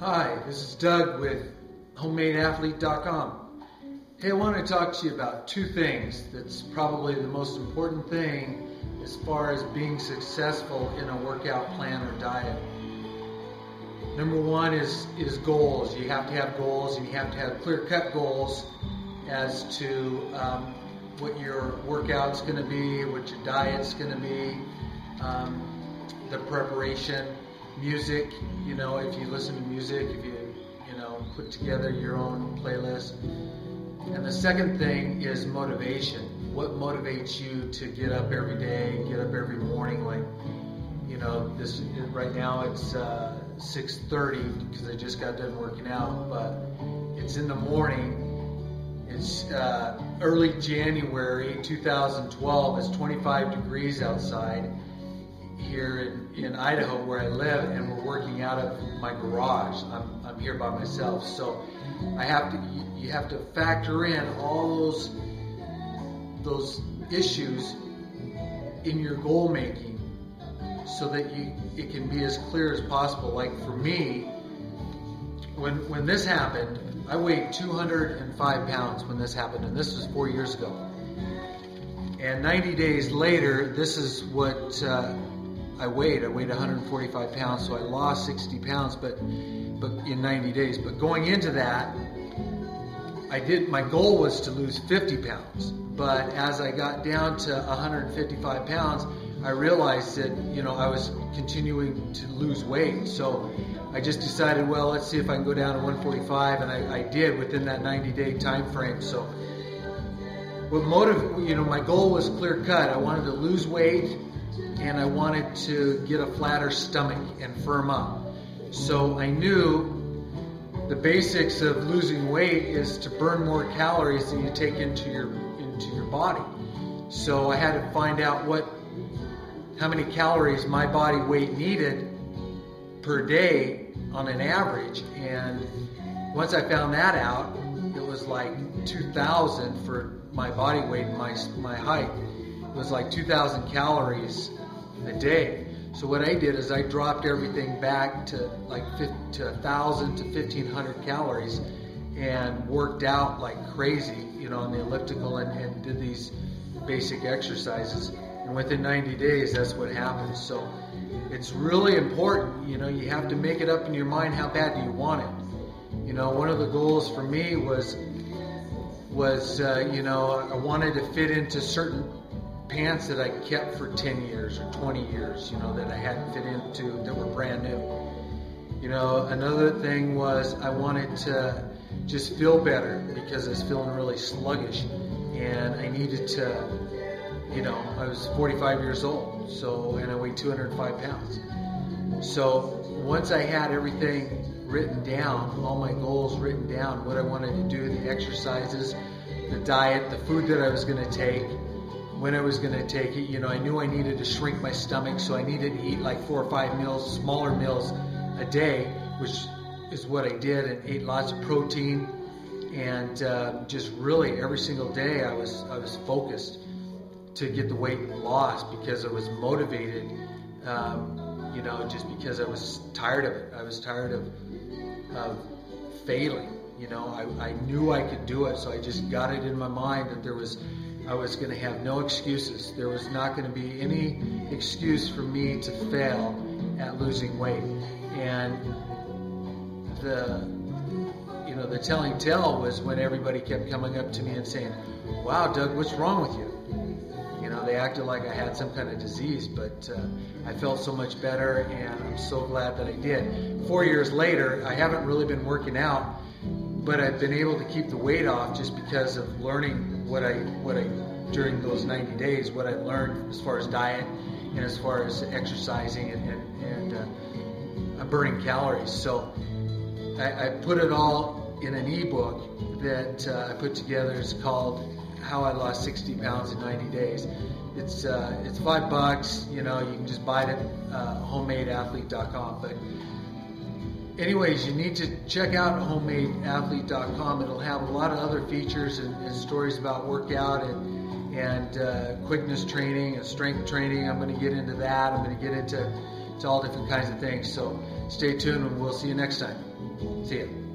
Hi, this is Doug with HomemadeAthlete.com. Hey, I want to talk to you about two things that's probably the most important thing as far as being successful in a workout plan or diet. Number one is goals. You have to have goals, and you have to have clear-cut goals as to what your workout's going to be, what your diet's going to be, the preparation. Music, if you listen to music, if you put together your own playlist. And the second thing is motivation. What motivates you to get up every day, get up every morning? This right now it's 6:30 because I just got done working out, but it's in the morning. It's early January 2012. It's 25 degrees outside here in Idaho where I live, and we're working out of my garage. I'm here by myself, so you have to factor in all those issues in your goal making so that it can be as clear as possible. Like for me, when this happened, I weighed 205 pounds when this happened, and this was 4 years ago. And 90 days later, this is what I weighed 145 pounds, so I lost 60 pounds, but in 90 days. But going into that, my goal was to lose 50 pounds. But as I got down to 155 pounds, I realized that, I was continuing to lose weight. So I just decided, well, let's see if I can go down to 145, and I did within that 90-day time frame. So my goal was clear cut. I wanted to lose weight, and I wanted to get a flatter stomach and firm up. So I knew the basics of losing weight is to burn more calories than you take into your body. So I had to find out how many calories my body weight needed per day on an average. And once I found that out, it was like 2,000 for my body weight and my height. It was like 2,000 calories a day. So what I did is I dropped everything back to 1,000 to 1,500 calories and worked out like crazy, on the elliptical and did these basic exercises. And within 90 days, that's what happened. So it's really important, you have to make it up in your mind, how bad do you want it? One of the goals for me was I wanted to fit into certain pants that I kept for 10 years or 20 years, that I hadn't fit into, that were brand new. Another thing was I wanted to just feel better because I was feeling really sluggish, and I needed to, I was 45 years old, and I weighed 205 pounds. So once I had everything written down, all my goals written down, what I wanted to do, the exercises, the diet, the food that I was going to take, when I was going to take it, I knew I needed to shrink my stomach, so I needed to eat like 4 or 5 meals, smaller meals a day, which is what I did, and ate lots of protein, and just really every single day I was focused to get the weight lost because I was motivated, just because I was tired of it. I was tired of failing. I knew I could do it, so I just got it in my mind that I was going to have no excuses. There was not going to be any excuse for me to fail at losing weight. And the telling tale was when everybody kept coming up to me and saying, "Wow, Doug, what's wrong with you?" They acted like I had some kind of disease, but I felt so much better, and I'm so glad that I did. 4 years later, I haven't really been working out, but I've been able to keep the weight off just because of learning what I during those 90 days, what I learned as far as diet and as far as exercising and burning calories. So I put it all in an ebook that I put together. It's called How I Lost 60 Pounds in 90 Days. It's $5. You can just buy it at HomemadeAthlete.com. But anyways, you need to check out HomemadeAthlete.com. It'll have a lot of other features and stories about workout and quickness training and strength training. I'm going to get into that. I'm going to get into all different kinds of things. So stay tuned, and we'll see you next time. See ya.